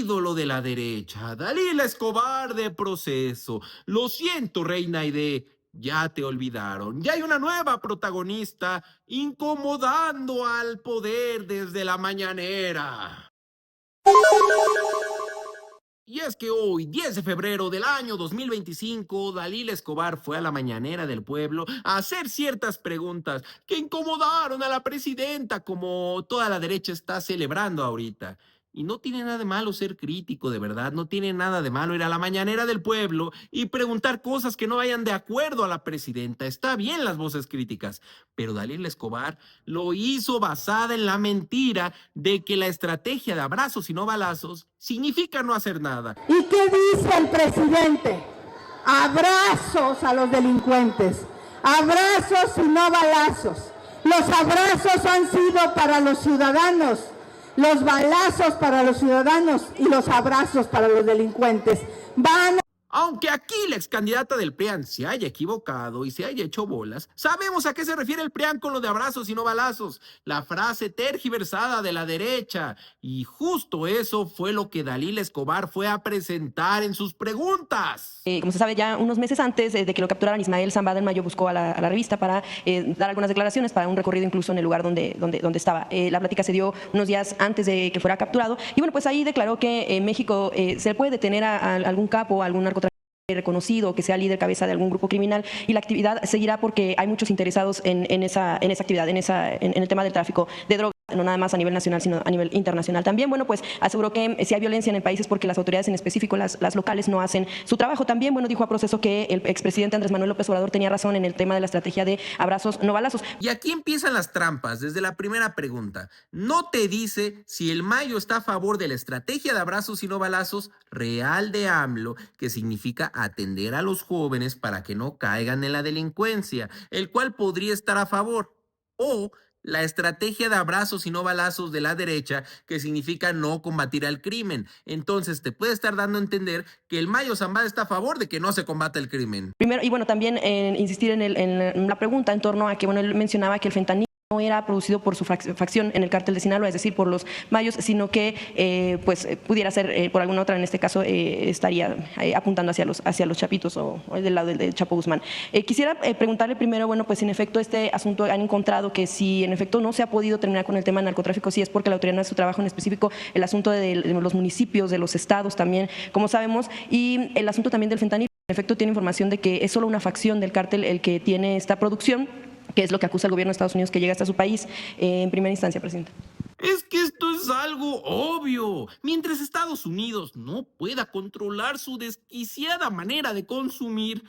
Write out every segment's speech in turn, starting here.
ídolo de la derecha, Dalila Escobar de Proceso. Lo siento, Reina Aide, ya te olvidaron. Ya hay una nueva protagonista incomodando al poder desde la mañanera. Y es que hoy, 10 de febrero del año 2025, Dalila Escobar fue a la mañanera del pueblo a hacer ciertas preguntas que incomodaron a la presidenta, como toda la derecha está celebrando ahorita. Y no tiene nada de malo ser crítico, de verdad, no tiene nada de malo ir a la mañanera del pueblo y preguntar cosas que no vayan de acuerdo a la presidenta. Está bien las voces críticas, pero Dalila Escobar lo hizo basada en la mentira de que la estrategia de abrazos y no balazos significa no hacer nada. ¿Y qué dice el presidente? Abrazos a los delincuentes, abrazos y no balazos. Los abrazos han sido para los ciudadanos, los balazos para los ciudadanos y los abrazos para los delincuentes. Aunque aquí la ex candidata del PRIAN se haya equivocado y se haya hecho bolas, sabemos a qué se refiere el PRIAN con lo de abrazos y no balazos, la frase tergiversada de la derecha. Y justo eso fue lo que Dalila Escobar fue a presentar en sus preguntas. Como se sabe, ya unos meses antes de que lo capturaran, Ismael Zambada en mayo buscó a la revista para dar algunas declaraciones, para un recorrido incluso en el lugar donde estaba. La plática se dio unos días antes de que fuera capturado y bueno, pues ahí declaró que en México se puede detener a algún capo, a algún narcotraficante reconocido, que sea líder cabeza de algún grupo criminal, y la actividad seguirá porque hay muchos interesados en esa actividad, en el tema del tráfico de drogas, no nada más a nivel nacional, sino a nivel internacional. También, bueno, pues aseguró que si hay violencia en el país es porque las autoridades, en específico las locales, no hacen su trabajo. También, bueno, dijo a Proceso que el expresidente Andrés Manuel López Obrador tenía razón en el tema de la estrategia de abrazos, no balazos. Y aquí empiezan las trampas desde la primera pregunta. No te dice si el Mayo está a favor de la estrategia de abrazos y no balazos real de AMLO, que significa atender a los jóvenes para que no caigan en la delincuencia, el cual podría estar a favor, o la estrategia de abrazos y no balazos de la derecha, que significa no combatir al crimen. Entonces te puede estar dando a entender que el Mayo Zambada está a favor de que no se combata el crimen. Primero, y bueno, también insistir en la pregunta en torno a que, bueno, él mencionaba que el fentanilo no era producido por su facción en el cártel de Sinaloa, es decir, por los mayos, sino que pues pudiera ser por alguna otra, en este caso estaría apuntando hacia los chapitos o del lado del Chapo Guzmán. Quisiera preguntarle primero, bueno, pues si en efecto este asunto han encontrado que si en efecto no se ha podido terminar con el tema del narcotráfico, si es porque la autoridad no hace su trabajo, en específico el asunto de los municipios, de los estados también, como sabemos, y el asunto también del fentanilo. En efecto tiene información de que es solo una facción del cártel el que tiene esta producción, que es lo que acusa el gobierno de Estados Unidos que llega hasta su país en primera instancia, presidente. Es que esto es algo obvio. Mientras Estados Unidos no pueda controlar su desquiciada manera de consumir,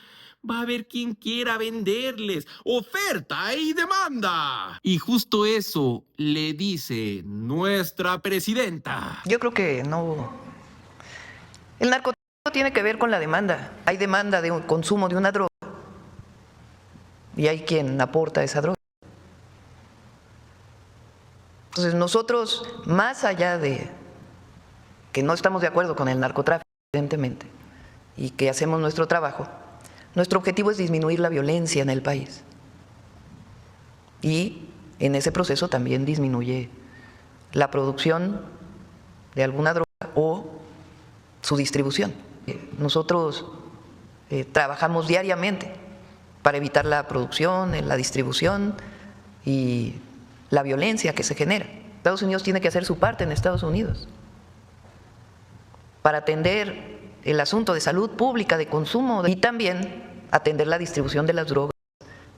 va a haber quien quiera venderles. Oferta y demanda. Y justo eso le dice nuestra presidenta. Yo creo que no. El narcotráfico tiene que ver con la demanda. Hay demanda de un consumo de una droga y hay quien aporta esa droga. Entonces nosotros, más allá de que no estamos de acuerdo con el narcotráfico, evidentemente, y que hacemos nuestro trabajo, nuestro objetivo es disminuir la violencia en el país. Y en ese proceso también disminuye la producción de alguna droga o su distribución. Nosotros trabajamos diariamente para evitar la producción, la distribución y la violencia que se genera. Estados Unidos tiene que hacer su parte en Estados Unidos para atender el asunto de salud pública, de consumo y también atender la distribución de las drogas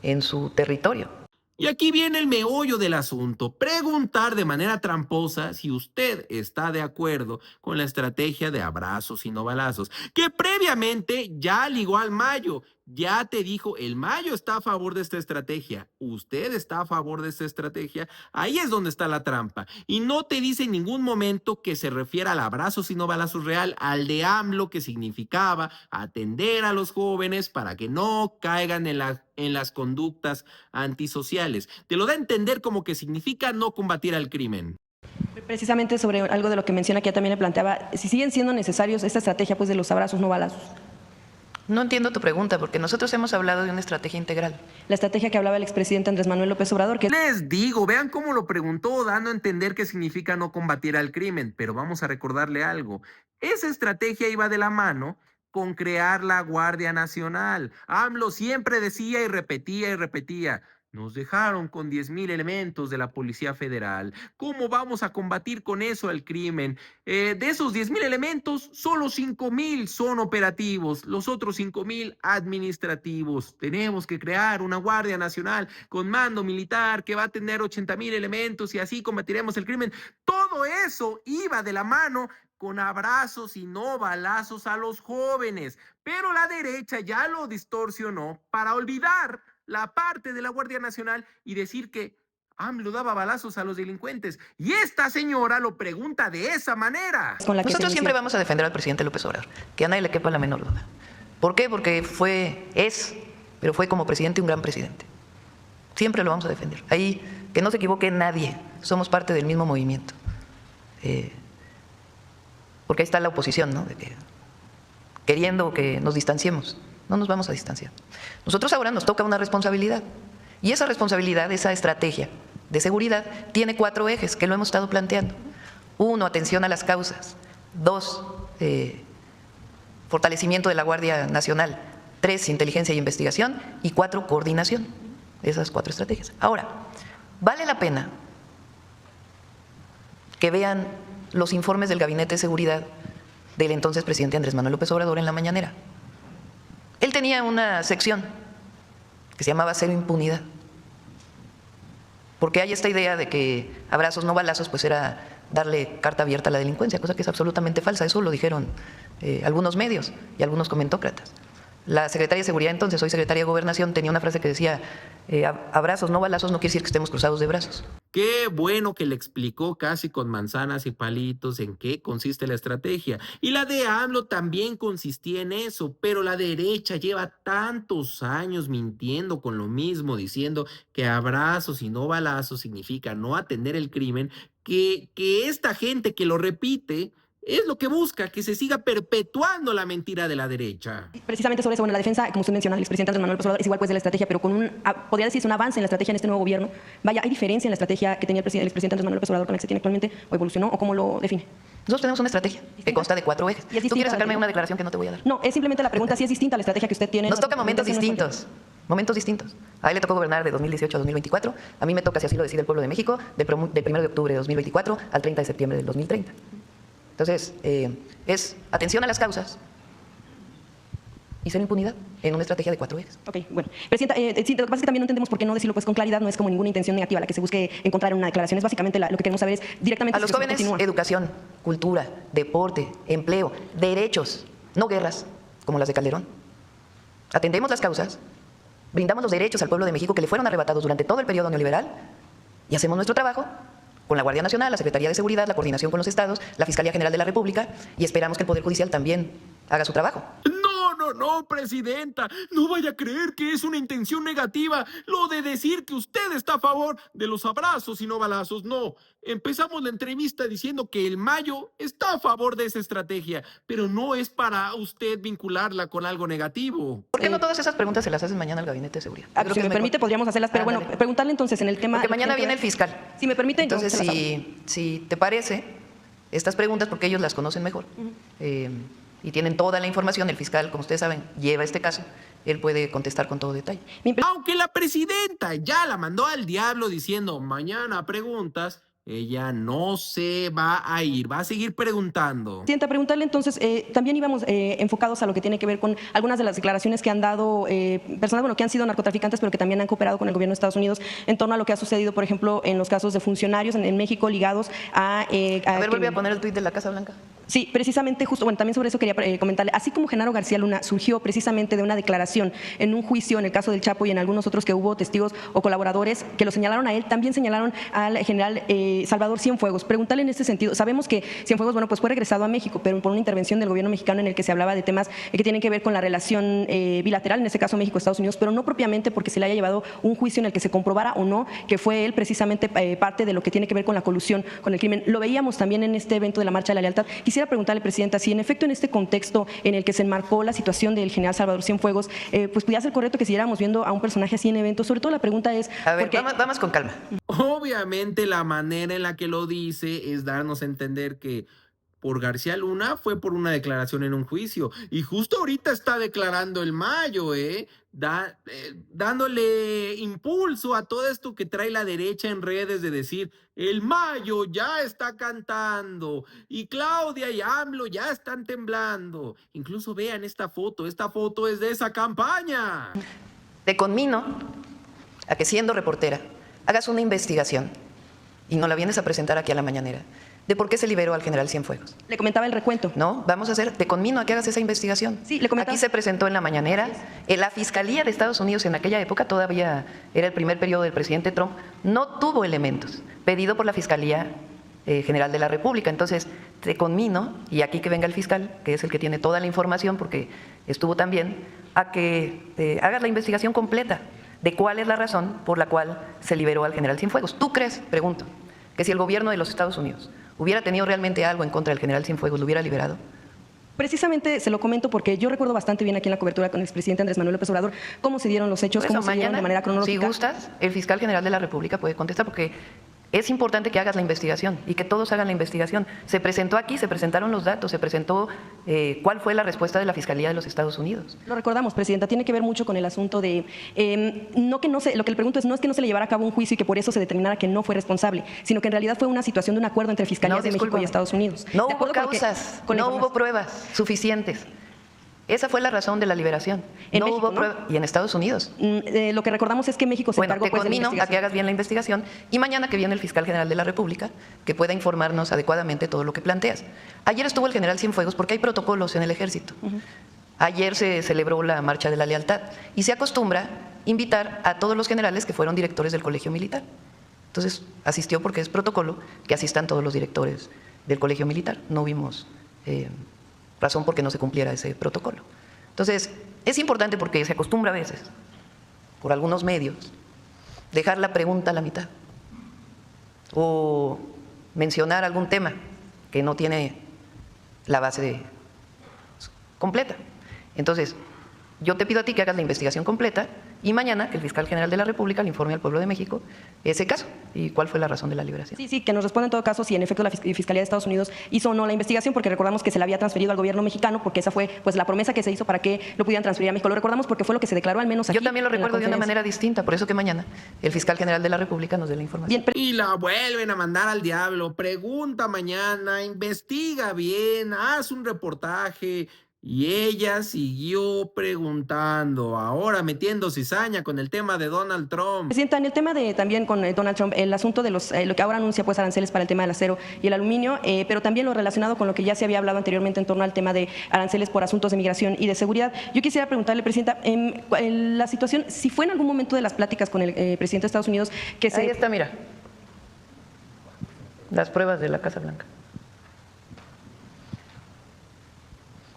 en su territorio. Y aquí viene el meollo del asunto. Preguntar de manera tramposa si usted está de acuerdo con la estrategia de abrazos y no balazos, que previamente ya ligó al Mayo. Ya te dijo, el Mayo está a favor de esta estrategia. ¿Usted está a favor de esta estrategia? Ahí es donde está la trampa. Y no te dice en ningún momento que se refiera al abrazos y no balazos real, al de AMLO, que significaba atender a los jóvenes para que no caigan en las conductas antisociales. Te lo da a entender como que significa no combatir al crimen. Precisamente sobre algo de lo que menciona, que ya también le planteaba, si siguen siendo necesarios esta estrategia pues de los abrazos no balazos. No entiendo tu pregunta, porque nosotros hemos hablado de una estrategia integral. La estrategia que hablaba el expresidente Andrés Manuel López Obrador, que Les digo, vean cómo lo preguntó, dando a entender qué significa no combatir al crimen, pero vamos a recordarle algo. Esa estrategia iba de la mano con crear la Guardia Nacional. AMLO siempre decía y repetía, nos dejaron con 10,000 elementos de la Policía Federal. ¿Cómo vamos a combatir con eso el crimen? De esos 10,000 elementos, solo 5,000 son operativos, los otros 5,000 administrativos. Tenemos que crear una Guardia Nacional con mando militar que va a tener 80,000 elementos y así combatiremos el crimen. Todo eso iba de la mano con abrazos y no balazos a los jóvenes. Pero la derecha ya lo distorsionó para olvidar la parte de la Guardia Nacional y decir que AMLO daba balazos a los delincuentes. Y esta señora lo pregunta de esa manera. con la que Nosotros se siempre inició. vamos a defender al presidente López Obrador, que a nadie le quepa la menor duda. ¿Por qué? Porque pero fue como presidente un gran presidente. Siempre lo vamos a defender. Ahí, que no se equivoque nadie, somos parte del mismo movimiento. Porque ahí está la oposición, ¿no? De que, queriendo que nos distanciemos. No nos vamos a distanciar. Nosotros ahora nos toca una responsabilidad. Y esa responsabilidad, esa estrategia de seguridad, tiene 4 ejes que lo hemos estado planteando. 1, atención a las causas. 2, fortalecimiento de la Guardia Nacional. 3, inteligencia y investigación. Y 4, coordinación. Esas 4 estrategias. Ahora, vale la pena que vean los informes del Gabinete de Seguridad del entonces presidente Andrés Manuel López Obrador en la mañanera. Él tenía una sección que se llamaba Cero Impunidad, porque hay esta idea de que abrazos no balazos pues era darle carta abierta a la delincuencia, cosa que es absolutamente falsa. Eso lo dijeron algunos medios y algunos comentócratas. La secretaria de Seguridad entonces, hoy secretaria de Gobernación, tenía una frase que decía, abrazos no balazos no quiere decir que estemos cruzados de brazos. Qué bueno que le explicó casi con manzanas y palitos en qué consiste la estrategia. Y la de AMLO también consistía en eso, pero la derecha lleva tantos años mintiendo con lo mismo, diciendo que abrazos y no balazos significa no atender el crimen, que esta gente que lo repite es lo que busca, que se siga perpetuando la mentira de la derecha. Precisamente sobre eso, bueno, la defensa, como usted menciona, el expresidente Andrés Manuel López Obrador es igual pues de la estrategia, pero con podría decirse un avance en la estrategia en este nuevo gobierno. Vaya, ¿hay diferencia en la estrategia que tenía el expresidente Andrés Manuel López Obrador con la que se tiene actualmente, o evolucionó, o cómo lo define? Nosotros tenemos una estrategia que consta de 4 ejes. ¿Tú quieres sacarme una declaración que no te voy a dar? No, es simplemente la pregunta si es distinta a la estrategia que usted tiene. Nos toca momentos distintos. Momentos distintos. A él le tocó gobernar de 2018 a 2024. A mí me toca, si así lo decide el pueblo de México, del 1 de octubre de 2024 al 30 de septiembre del 2030. Entonces, es atención a las causas y cero impunidad en una estrategia de 4 ejes. Ok, bueno. Presidenta, sí, lo que pasa es que también no entendemos por qué no decirlo pues con claridad, no es como ninguna intención negativa la que se busque encontrar en una declaración, es básicamente lo que queremos saber es directamente A los si usted jóvenes, continúa. educación, cultura, deporte, empleo, derechos, no guerras como las de Calderón. Atendemos las causas, brindamos los derechos al pueblo de México que le fueron arrebatados durante todo el periodo neoliberal y hacemos nuestro trabajo con la Guardia Nacional, la Secretaría de Seguridad, la coordinación con los estados, la Fiscalía General de la República, y esperamos que el Poder Judicial también haga su trabajo. No, presidenta, no vaya a creer que es una intención negativa lo de decir que usted está a favor de los abrazos y no balazos. No, empezamos la entrevista diciendo que el Mayo está a favor de esa estrategia, pero no es para usted vincularla con algo negativo. ¿Por qué no todas esas preguntas se las haces mañana al Gabinete de Seguridad? Si me permite, podríamos hacerlas, pero bueno, preguntarle entonces en el tema... Porque mañana viene el fiscal. Si me permite, entonces se las hago. si te parece, estas preguntas, porque ellos las conocen mejor, y tienen toda la información, el fiscal, como ustedes saben, lleva este caso, él puede contestar con todo detalle. Aunque la presidenta ya la mandó al diablo diciendo mañana preguntas, ella no se va a ir, va a seguir preguntando. Presidenta, preguntarle entonces, también íbamos enfocados a lo que tiene que ver con algunas de las declaraciones que han dado personas, bueno, que han sido narcotraficantes, pero que también han cooperado con el gobierno de Estados Unidos en torno a lo que ha sucedido, por ejemplo, en los casos de funcionarios en México ligados a ver, vuelve a poner el tuit de la Casa Blanca. Sí, precisamente, justo, bueno, también sobre eso quería comentarle. Así como Genaro García Luna surgió precisamente de una declaración en un juicio en el caso del Chapo y en algunos otros que hubo testigos o colaboradores que lo señalaron a él, también señalaron al general Salvador Cienfuegos. Preguntarle en este sentido, sabemos que Cienfuegos, bueno, pues fue regresado a México, pero por una intervención del gobierno mexicano en el que se hablaba de temas que tienen que ver con la relación bilateral, en este caso México-Estados Unidos, pero no propiamente porque se le haya llevado un juicio en el que se comprobara o no que fue él precisamente parte de lo que tiene que ver con la colusión con el crimen. Lo veíamos también en este evento de la Marcha de la Lealtad. Quisiera quisiera preguntarle, Presidenta, si en efecto en este contexto en el que se enmarcó la situación del general Salvador Cienfuegos, pues pudiera ser correcto que siguiéramos viendo a un personaje así en eventos. Sobre todo la pregunta es... A ver, porque... vamos con calma. Obviamente la manera en la que lo dice es darnos a entender que por García Luna fue por una declaración en un juicio. Y justo ahorita está declarando el Mayo, dándole impulso a todo esto que trae la derecha en redes de decir, el Mayo ya está cantando y Claudia y AMLO ya están temblando. Incluso vean esta foto es de esa campaña. Te conmino a que, siendo reportera, hagas una investigación y nos la vienes a presentar aquí a la mañanera de por qué se liberó al general Cienfuegos. Le comentaba el recuento. No, vamos a hacer, te conmino a que hagas esa investigación. Sí, le comentaba. Aquí se presentó en la mañanera. La Fiscalía de Estados Unidos en aquella época, todavía era el primer periodo del presidente Trump, no tuvo elementos, pedido por la Fiscalía General de la República. Entonces, te conmino, y aquí que venga el fiscal, que es el que tiene toda la información porque estuvo también, a que hagas la investigación completa de cuál es la razón por la cual se liberó al general Cienfuegos. ¿Tú crees, pregunto, que si el gobierno de los Estados Unidos hubiera tenido realmente algo en contra del general Cienfuegos, lo hubiera liberado? Precisamente se lo comento porque yo recuerdo bastante bien aquí en la cobertura con el expresidente Andrés Manuel López Obrador cómo se dieron los hechos, Por eso, cómo se dieron de manera cronológica. Si gustas, el fiscal general de la República puede contestar porque es importante que hagas la investigación y que todos hagan la investigación. Se presentó aquí, se presentaron los datos, se presentó cuál fue la respuesta de la Fiscalía de los Estados Unidos. Lo recordamos, Presidenta, tiene que ver mucho con el asunto de, lo que le pregunto es, no es que no se le llevara a cabo un juicio y que por eso se determinara que no fue responsable, sino que en realidad fue una situación de un acuerdo entre Fiscalías de México y Estados Unidos. No hubo causas, no hubo pruebas suficientes. Esa fue la razón de la liberación. En no México, hubo prueba. Y en Estados Unidos. Lo que recordamos es que México se encargó te pues, de la conmino a que investigación. hagas bien la investigación y mañana que viene el fiscal general de la República que pueda informarnos adecuadamente todo lo que planteas. Ayer estuvo el general Cienfuegos porque hay protocolos en el ejército. Ayer se celebró la Marcha de la Lealtad y se acostumbra invitar a todos los generales que fueron directores del Colegio Militar. Entonces asistió porque es protocolo que asistan todos los directores del Colegio Militar. No vimos razón por qué no se cumpliera ese protocolo. Entonces, es importante porque se acostumbra a veces, por algunos medios, dejar la pregunta a la mitad o mencionar algún tema que no tiene la base completa. Entonces, yo te pido a ti que hagas la investigación completa y mañana que el fiscal general de la República le informe al pueblo de México ese caso y cuál fue la razón de la liberación. Sí, que nos responda en todo caso si en efecto la Fiscalía de Estados Unidos hizo o no la investigación, porque recordamos que se la había transferido al gobierno mexicano, porque esa fue pues la promesa que se hizo para que lo pudieran transferir a México. Lo recordamos porque fue lo que se declaró al menos aquí. Yo también lo recuerdo de una manera distinta, por eso que mañana el fiscal general de la República nos dé la información. Bien, Y la vuelven a mandar al diablo. Pregunta mañana, investiga bien, haz un reportaje. Y ella siguió preguntando, ahora metiendo cizaña con el tema de Donald Trump. Presidenta, en el tema de también con Donald Trump, el asunto de lo que ahora anuncia pues aranceles para el tema del acero y el aluminio, pero también lo relacionado con lo que ya se había hablado anteriormente en torno al tema de aranceles por asuntos de migración y de seguridad. Yo quisiera preguntarle, Presidenta, en la situación, si fue en algún momento de las pláticas con el presidente de Estados Unidos que se... Ahí está, mira, las pruebas de la Casa Blanca.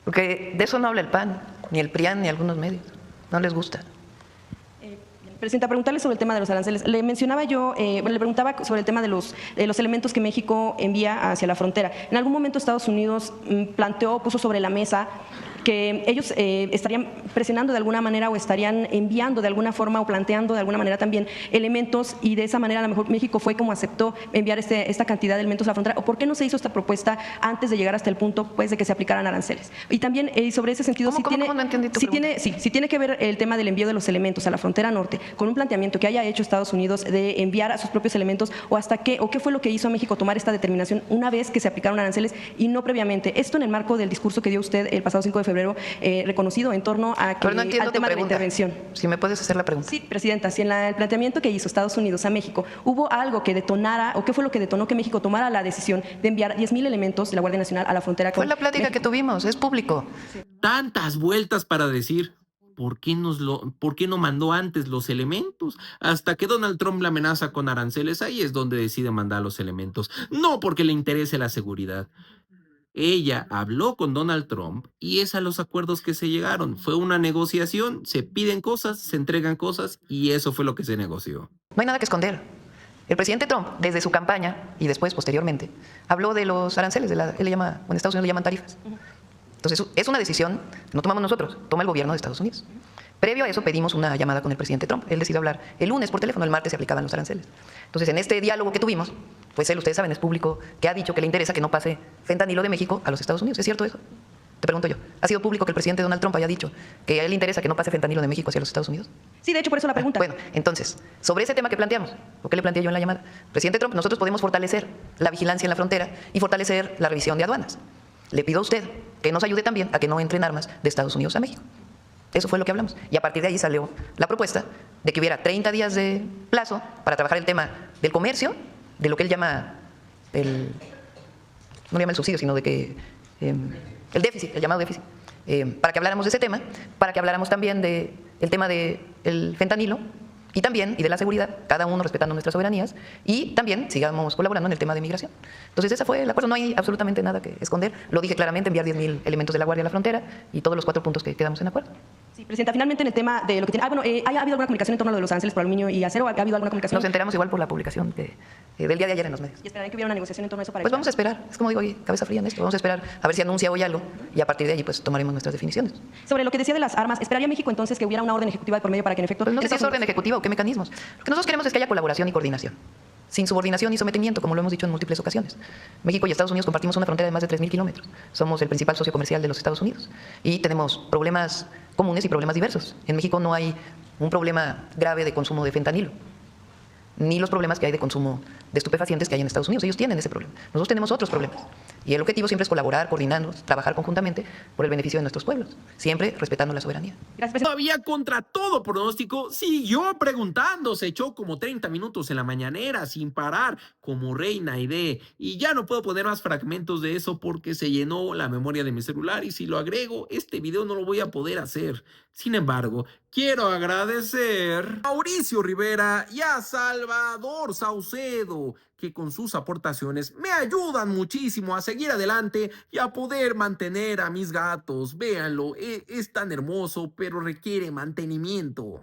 Porque de eso no habla el PAN, ni el PRIAN, ni algunos medios. No les gusta. Presidenta, preguntarle sobre el tema de los aranceles. Le mencionaba yo, le preguntaba sobre el tema de los elementos que México envía hacia la frontera. En algún momento Estados Unidos puso sobre la mesa que ellos estarían presionando de alguna manera o estarían enviando de alguna forma o planteando de alguna manera también elementos y de esa manera a lo mejor México fue como aceptó enviar esta cantidad de elementos a la frontera. ¿O por qué no se hizo esta propuesta antes de llegar hasta el punto pues de que se aplicaran aranceles? Y también sobre ese sentido, ¿Cómo no entendí tu pregunta? si tiene que ver el tema del envío de los elementos a la frontera norte con un planteamiento que haya hecho Estados Unidos de enviar a sus propios elementos o hasta qué o qué fue lo que hizo a México tomar esta determinación una vez que se aplicaron aranceles y no previamente. Esto en el marco del discurso que dio usted el pasado 5 de febrero reconocido en torno a que, no al tema de la intervención. Si me puedes hacer la pregunta. Sí, Presidenta, si en el planteamiento que hizo Estados Unidos a México hubo algo que detonara o qué fue lo que detonó que México tomara la decisión de enviar 10,000 elementos de la Guardia Nacional a la frontera con Fue la plática México. que tuvimos, es público. Tantas vueltas para decir, ¿por qué no mandó antes los elementos? Hasta que Donald Trump la amenaza con aranceles, ahí es donde decide mandar los elementos. No porque le interese la seguridad. Ella habló con Donald Trump y es a los acuerdos que se llegaron. Fue una negociación, se piden cosas, se entregan cosas y eso fue lo que se negoció. No hay nada que esconder. El presidente Trump, desde su campaña y después, posteriormente, habló de los aranceles, él le llama, o en Estados Unidos le llaman tarifas. Entonces, es una decisión que no tomamos nosotros, toma el gobierno de Estados Unidos. Previo a eso pedimos una llamada con el presidente Trump. Él decidió hablar el lunes por teléfono, el martes se aplicaban los aranceles. Entonces, en este diálogo que tuvimos, pues él, ustedes saben, es público, que ha dicho que le interesa que no pase fentanilo de México a los Estados Unidos. ¿Es cierto eso? Te pregunto yo. ¿Ha sido público que el presidente Donald Trump haya dicho que a él le interesa que no pase fentanilo de México hacia los Estados Unidos? Sí, de hecho, por eso la pregunta. Bueno, entonces, sobre ese tema que planteamos, ¿o qué le planteé yo en la llamada? Presidente Trump, nosotros podemos fortalecer la vigilancia en la frontera y fortalecer la revisión de aduanas. Le pido a usted que nos ayude también a que no entren armas de Estados Unidos a México. Eso fue lo que hablamos. Y a partir de ahí salió la propuesta de que hubiera 30 días de plazo para trabajar el tema del comercio, de lo que él llama no le llama el subsidio, sino de que el déficit, el llamado déficit, para que habláramos de ese tema, para que habláramos también del tema del fentanilo y también y de la seguridad, cada uno respetando nuestras soberanías, y también sigamos colaborando en el tema de migración. Entonces esa fue el acuerdo, no hay absolutamente nada que esconder, lo dije claramente, enviar 10,000 elementos de la Guardia a la frontera y todos los 4 puntos que quedamos en acuerdo. Sí, presidenta, finalmente en el tema de lo que tiene... ¿ha habido alguna comunicación en torno a lo de los aranceles por aluminio y acero? ¿Ha habido alguna comunicación? Nos enteramos igual por la publicación del día de ayer en los medios. ¿Y esperarán que hubiera una negociación en torno a eso para Pues vamos a esperar, es como digo, oye, cabeza fría en esto, vamos a esperar a ver si anuncia hoy algo y a partir de allí pues tomaremos nuestras definiciones. Sobre lo que decía de las armas, ¿esperaría México entonces que hubiera una orden ejecutiva de por medio para que en efecto... Pues no sé si es Estados orden ejecutiva o qué mecanismos. Lo que nosotros queremos es que haya colaboración y coordinación, sin subordinación y sometimiento, como lo hemos dicho en múltiples ocasiones. México y Estados Unidos compartimos una frontera de más de 3,000 kilómetros. Somos el principal socio comercial de los Estados Unidos y tenemos problemas comunes y problemas diversos. En México no hay un problema grave de consumo de fentanilo, ni los problemas que hay de consumo de estupefacientes que hay en Estados Unidos. Ellos tienen ese problema. Nosotros tenemos otros problemas. Y el objetivo siempre es colaborar, coordinarnos, trabajar conjuntamente por el beneficio de nuestros pueblos, siempre respetando la soberanía. Gracias, presidenta. Todavía contra todo pronóstico, siguió preguntando, se echó como 30 minutos en la mañanera sin parar, como reina Aide. Y ya no puedo poner más fragmentos de eso porque se llenó la memoria de mi celular y si lo agrego, este video no lo voy a poder hacer. Sin embargo, quiero agradecer a Mauricio Rivera y a Salvador Saucedo, que con sus aportaciones me ayudan muchísimo a seguir adelante y a poder mantener a mis gatos. Véanlo, es tan hermoso, pero requiere mantenimiento.